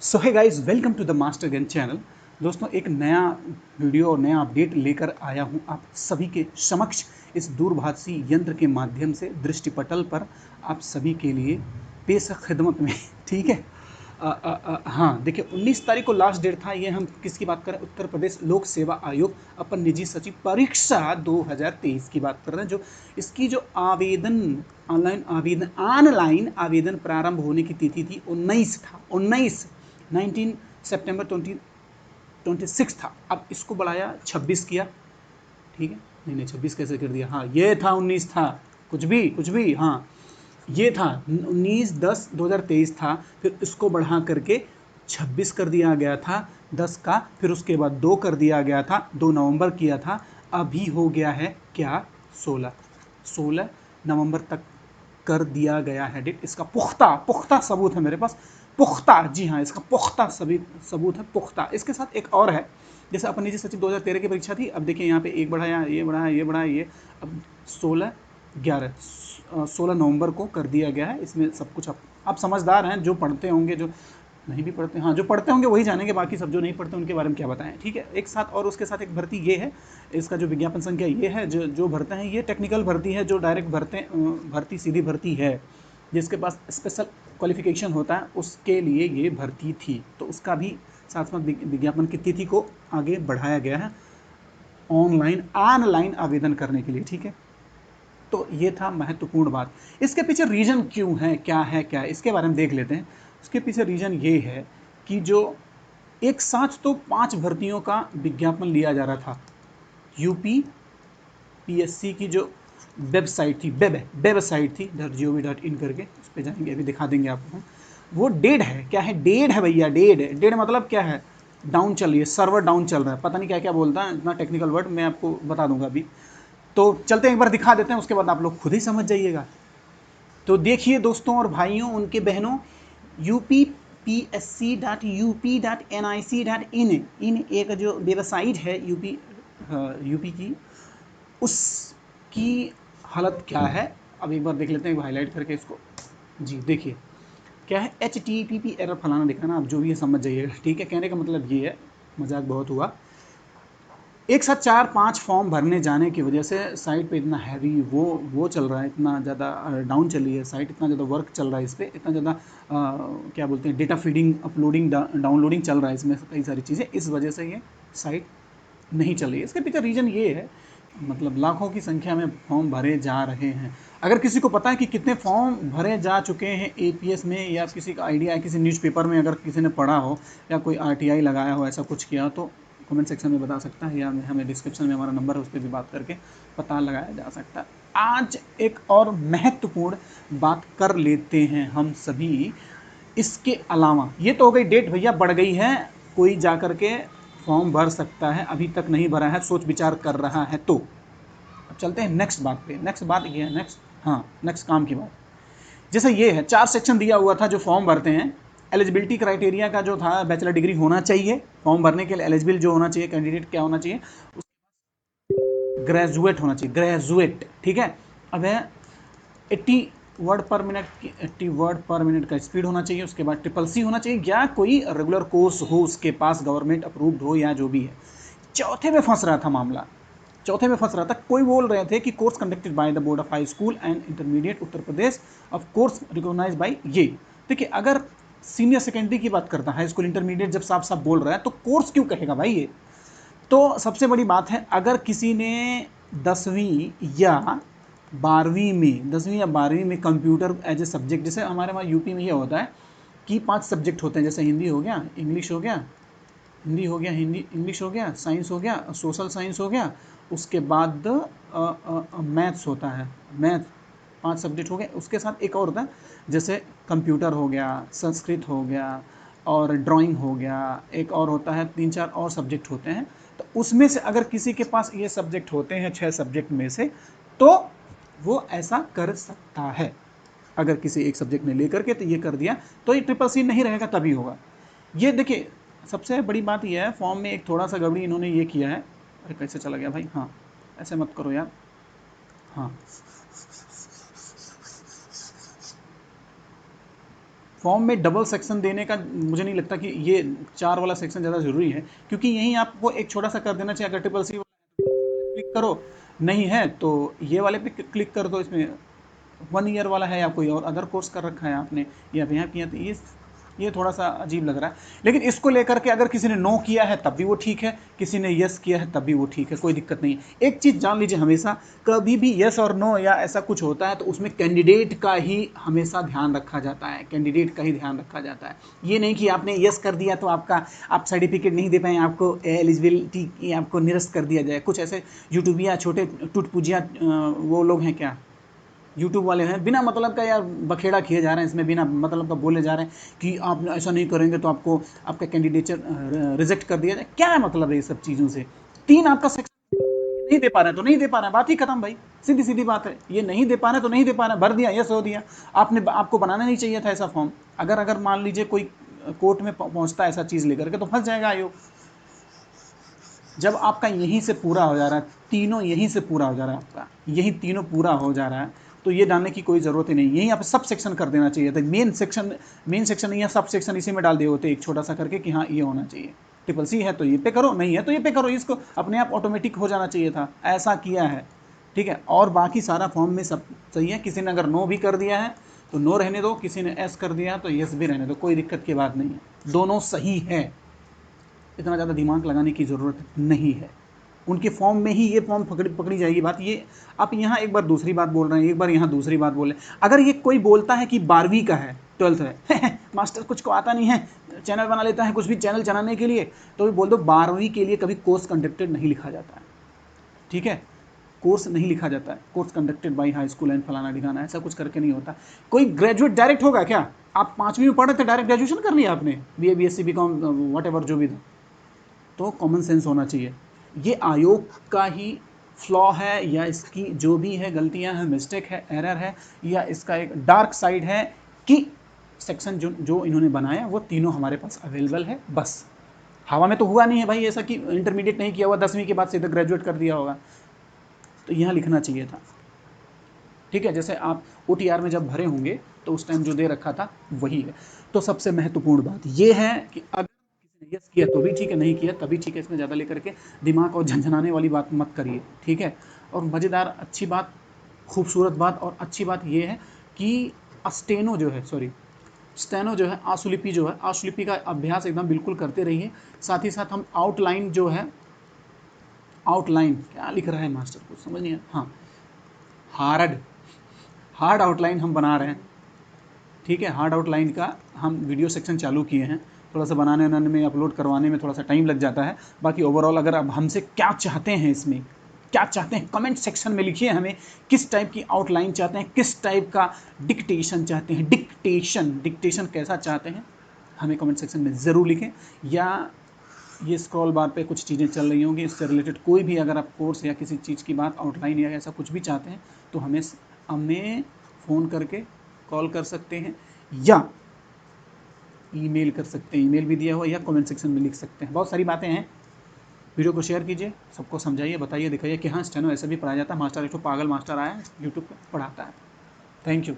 So hi guys, welcome to the master gun channel. दोस्तों, एक नया वीडियो और नया अपडेट लेकर आया हूं आप सभी के समक्ष इस दूरभाषी यंत्र के माध्यम से दृष्टिपटल पर आप सभी के लिए पेश खिदमत में। ठीक है। हाँ, देखिए 19 तारीख को लास्ट डेट था। ये हम किसकी बात कर रहे हैं? उत्तर प्रदेश लोक सेवा आयोग अपन निजी सचिव परीक्षा 2023 की बात कर रहे हैं। जो इसकी जो आवेदन ऑनलाइन आवेदन प्रारंभ होने की तिथि थी 19 सितंबर 2026 था। अब इसको बढ़ाया 26 किया। ठीक है, नहीं 26 कैसे कर दिया? हाँ, ये था 19 था। कुछ भी हाँ, ये था 19/10/2023 था। फिर इसको बढ़ा करके 26 कर दिया गया था 10 का। फिर उसके बाद 2 कर दिया गया था, 2 नवंबर किया था। अभी हो गया है क्या? 16 नवंबर तक कर दिया गया है डेट। इसका पुख्ता पुख्ता सबूत है मेरे पास। पुख्ता, जी हाँ, इसका पुख्ता सभी सबूत है, पुख्ता। इसके साथ एक और है। जैसे अपन निजी सचिव 2013 की परीक्षा थी। अब देखिए यहाँ पे एक बढ़ाया, ये बढ़ाया, ये बढ़ाया, ये अब 16 नवंबर को कर दिया गया है। इसमें सब कुछ आप समझदार हैं, जो पढ़ते होंगे, जो नहीं भी पढ़ते, हाँ जो पढ़ते होंगे वही जानेंगे, बाकी सब जो नहीं पढ़ते उनके बारे में क्या बताएं। ठीक है, एक साथ और उसके साथ एक भर्ती ये है। इसका जो विज्ञापन संख्या ये है, जो जो भरते हैं, ये टेक्निकल भर्ती है, जो डायरेक्ट भर्ती सीधी भर्ती है। जिसके पास स्पेशल क्वालिफिकेशन होता है उसके लिए ये भर्ती थी। तो उसका भी साथ साथ विज्ञापन की तिथि को आगे बढ़ाया गया है ऑनलाइन आवेदन करने के लिए। ठीक है, तो ये था महत्वपूर्ण बात। इसके पीछे रीजन क्यों है, क्या है, क्या है, इसके बारे में देख लेते हैं। उसके पीछे रीजन ये है कि जो एक साथ तो 5 भर्तियों का विज्ञापन लिया जा रहा था। यूपी पीएससी की जो वेबसाइट थी, वेबसाइट थी .gov.in करके, उस पर जाएंगे, अभी दिखा देंगे आपको। वो डेड है। क्या है? डेड है भैया। डेड मतलब क्या है? डाउन चल रही है, सर्वर डाउन चल रहा है, पता नहीं क्या क्या बोलता है, इतना टेक्निकल वर्ड मैं आपको बता दूंगा अभी। तो चलते हैं, एक बार दिखा देते हैं, उसके बाद आप लोग खुद ही समझ जाइएगा। तो देखिए दोस्तों और भाइयों, उनके बहनों, UPPSC.UP.NIC.in इन एक जो वेबसाइट है यूपी की, उसकी हालत क्या है? अब एक बार देख लेते हैं हाईलाइट करके इसको। जी देखिए, क्या है? HTTP एरर फलाना दिखा ना, आप जो भी है समझ जाइएगा। ठीक है, कहने का मतलब ये है, मजाक बहुत हुआ। एक साथ 4-5 फॉर्म भरने जाने की वजह से साइट पे इतना हैवी वो चल रहा है, इतना ज़्यादा डाउन चल रही है साइट, इतना ज़्यादा वर्क चल रहा है इस पर, इतना ज़्यादा क्या बोलते हैं, डेटा फीडिंग, अपलोडिंग, डाउनलोडिंग चल रहा है इसमें, कई सारी चीज़ें, इस वजह से ये साइट नहीं चल रही है। इसके पीछे रीज़न ये है, मतलब लाखों की संख्या में फॉर्म भरे जा रहे हैं। अगर किसी को पता है कि कितने फॉर्म भरे जा चुके हैं एपीएस में, या किसी का आइडिया है, किसी न्यूज़पेपर में अगर किसी ने पढ़ा हो, या कोई आरटीआई लगाया हो, ऐसा कुछ किया, तो कमेंट सेक्शन में बता सकता है, या हमें डिस्क्रिप्शन में हमारा नंबर है, उस पर भी बात करके पता लगाया जा सकता है। आज एक और महत्वपूर्ण बात कर लेते हैं हम सभी। इसके अलावा ये तो हो गई डेट, भैया बढ़ गई है, कोई जा कर के फॉर्म भर सकता है, अभी तक नहीं भरा है, सोच विचार कर रहा है। तो अब चलते हैं नेक्स्ट बात पे। नेक्स्ट बात ये है, नेक्स्ट काम की बात। जैसे ये है, 4 सेक्शन दिया हुआ था जो फॉर्म भरते हैं। एलिजिबिलिटी क्राइटेरिया का जो था, बैचलर डिग्री होना चाहिए फॉर्म भरने के लिए। एलिजिबल जो होना चाहिए कैंडिडेट, क्या होना चाहिए? ग्रेजुएट होना चाहिए, ग्रेजुएट। ठीक है। अब है 80 वर्ड पर मिनट की, 80 वर्ड पर मिनट का स्पीड होना चाहिए। उसके बाद CCC होना चाहिए, या कोई रेगुलर कोर्स हो उसके पास, गवर्नमेंट अप्रूव्ड हो, या जो भी है। चौथे में फंस रहा था मामला। चौथे में फंस रहा था। कोई बोल रहे थे कि course conducted by the board of high school and intermediate Uttar Pradesh, of course recognize by ये। देखिए, अगर सीनियर सेकेंडरी की बात करता है, हाई स्कूल इंटरमीडिएट जब साफ साफ बोल रहा है, तो कोर्स क्यों कहेगा भाई ये? तो सबसे बड़ी बात है, अगर किसी ने 10वीं या 12वीं में कंप्यूटर एज ए सब्जेक्ट, जैसे हमारे वहाँ यूपी में ये होता है कि 5 सब्जेक्ट होते हैं, जैसे हिंदी हो गया, इंग्लिश हो गया, हिंदी इंग्लिश हो गया, साइंस हो गया, सोशल साइंस हो गया, उसके बाद मैथ्स होता है, मैथ 5 सब्जेक्ट हो गए। उसके साथ एक और होता है, जैसे कंप्यूटर हो गया, संस्कृत हो गया, और ड्राइंग हो गया, एक और होता है, 3-4 और सब्जेक्ट होते हैं। तो उसमें से अगर किसी के पास ये सब्जेक्ट होते हैं 6 सब्जेक्ट में से, तो वो ऐसा कर सकता है। अगर किसी एक सब्जेक्ट ने लेकर के तो ये कर दिया, तो ये CCC नहीं रहेगा, तभी होगा। ये देखिए, सबसे बड़ी बात ये है, फॉर्म में एक थोड़ा सा गड़बड़ी इन्होंने ये किया है। अरे कैसे चला गया भाई? हाँ, ऐसे मत करो यार। हाँ, फॉर्म में डबल सेक्शन देने का मुझे नहीं लगता कि ये 4 वाला सेक्शन ज़्यादा ज़रूरी है, क्योंकि यहीं आपको एक छोटा सा कर देना चाहिए। अगर ट्रिपल सी क्लिक करो, नहीं है तो ये वाले पे क्लिक कर दो। इसमें 1 ईयर वाला है या कोई और अदर कोर्स कर रखा है आपने या यहाँ किया, तो ये थोड़ा सा अजीब लग रहा है। लेकिन इसको लेकर के अगर किसी ने नो किया है तब भी वो ठीक है, किसी ने यस किया है तब भी वो ठीक है, कोई दिक्कत नहीं है। एक चीज़ जान लीजिए, हमेशा कभी भी यस और नो या ऐसा कुछ होता है तो उसमें कैंडिडेट का ही हमेशा ध्यान रखा जाता है, कैंडिडेट का ही ध्यान रखा जाता है। ये नहीं कि आपने यस कर दिया तो आप सर्टिफिकेट नहीं दे पाए, आपको एलिजिबिलिटी आपको निरस्त कर दिया जाए। कुछ ऐसे यूट्यूबिया छोटे टुटपुजिया वो लोग हैं क्या, यूट्यूब वाले हैं, बिना मतलब का यार बखेड़ा किए जा रहे हैं इसमें, बिना मतलब का बोले जा रहे हैं कि आप ऐसा नहीं करेंगे तो आपको आपका कैंडिडेचर रिजेक्ट कर दिया जाए। क्या मतलब है ये सब चीज़ों से? 3 आपका सेक्शन नहीं दे पा रहे हैं तो नहीं दे पा रहे हैं, बात ही खत्म भाई, सीधी सीधी बात है। ये नहीं दे पा रहे तो नहीं दे पा रहे, भर दिया, यस हो दिया। आपको बनाना नहीं चाहिए था ऐसा फॉर्म। अगर मान लीजिए कोई कोर्ट में पहुंचता है ऐसा चीज़ लेकर के तो फंस जाएगा आयोग। जब आपका यहीं से पूरा हो जा रहा है, तीनों यहीं से पूरा हो जा रहा है, आपका यही तीनों पूरा हो जा रहा है, तो ये डालने की कोई ज़रूरत ही नहीं। यहीं आप सब सेक्शन कर देना चाहिए था। मेन सेक्शन नहीं है, सब सेक्शन इसी में डाल दिए होते एक छोटा सा करके कि हाँ ये होना चाहिए। ट्रिपल सी है तो ये पे करो, नहीं है तो ये पे करो, इसको अपने आप ऑटोमेटिक हो जाना चाहिए था। ऐसा किया है, ठीक है। और बाकी सारा फॉर्म में सब सही है। किसी ने अगर नो भी कर दिया है तो नो रहने दो, किसी ने एस कर दिया है तो यस भी रहने दो, कोई दिक्कत की बात नहीं है, दोनों सही है। इतना ज़्यादा दिमाग लगाने की ज़रूरत नहीं है। उनके फॉर्म में ही ये फॉर्म पकड़ी जाएगी बात। ये आप यहाँ एक बार दूसरी बात बोल रहे हैं, एक बार यहाँ दूसरी बात बोल रहे हैं। अगर ये कोई बोलता है कि 12वीं का है, 12th है मास्टर कुछ को आता नहीं है, चैनल बना लेता है कुछ भी चैनल चलाने के लिए, तो भी बोल दो 12वीं के लिए कभी कोर्स कंडक्टेड नहीं लिखा जाता है, ठीक है। कोर्स नहीं लिखा जाता है, course conducted by high school and फलाना ढिकाना, ऐसा कुछ करके नहीं होता। कोई ग्रेजुएट डायरेक्ट होगा क्या? आप 5वीं में पढ़ रहे थे, डायरेक्ट ग्रेजुएशन कर लिया आपने, BA BSc BCom what ever जो भी था, तो कॉमन सेंस होना चाहिए। ये आयोग का ही फ्लॉ है या इसकी जो भी है गलतियां हैं, मिस्टेक है, एरर है, या इसका एक डार्क साइड है कि सेक्शन जो इन्होंने बनाया वो तीनों हमारे पास अवेलेबल है। बस हवा में तो हुआ नहीं है भाई ऐसा कि इंटरमीडिएट नहीं किया हुआ, 10वीं के बाद सीधा ग्रेजुएट कर दिया होगा, तो यहाँ लिखना चाहिए था, ठीक है। जैसे आप OTR में जब भरे होंगे तो उस टाइम जो दे रखा था वही है। तो सबसे महत्वपूर्ण बात ये है कि अगर किसी ने यस किया तो भी ठीक है, नहीं किया तभी ठीक है, इसमें ज़्यादा लेकर के दिमाग और झंझनाने वाली बात मत करिए, ठीक है। और मज़ेदार अच्छी बात, खूबसूरत बात और अच्छी बात ये है कि स्टेनो जो है आशुलिपि जो है, आशुलिपि का अभ्यास एकदम बिल्कुल करते रहिए। साथ ही साथ हम आउटलाइन जो है, आउटलाइन क्या लिख रहा है मास्टर को समझ नहीं है, हाँ हार्ड आउटलाइन हम बना रहे हैं, ठीक है। हार्ड आउटलाइन का हम वीडियो सेक्शन चालू किए हैं। थोड़ा सा बनाने में, अपलोड करवाने में थोड़ा सा टाइम लग जाता है। बाकी ओवरऑल अगर आप हमसे क्या चाहते हैं, इसमें क्या चाहते हैं, कमेंट सेक्शन में लिखिए हमें। किस टाइप की आउटलाइन चाहते हैं, किस टाइप का डिक्टेशन चाहते हैं, डिक्टेशन कैसा चाहते हैं, हमें कमेंट सेक्शन में ज़रूर लिखें। या ये स्क्रॉल बार पे कुछ चीज़ें चल रही होंगी, इससे रिलेटेड कोई भी अगर आप कोर्स या किसी चीज़ की बात, आउटलाइन या ऐसा कुछ भी चाहते हैं तो हमें फ़ोन करके कॉल कर सकते हैं या ईमेल कर सकते हैं, ईमेल भी दिया हुआ, या कमेंट सेक्शन में लिख सकते हैं। बहुत सारी बातें हैं। वीडियो को शेयर कीजिए, सबको समझाइए, बताइए, दिखाइए कि हाँ स्टेनो ऐसे भी पढ़ाया जाता है। मास्टर एक तो पागल मास्टर आया है यूट्यूब पर पढ़ाता है। Thank you.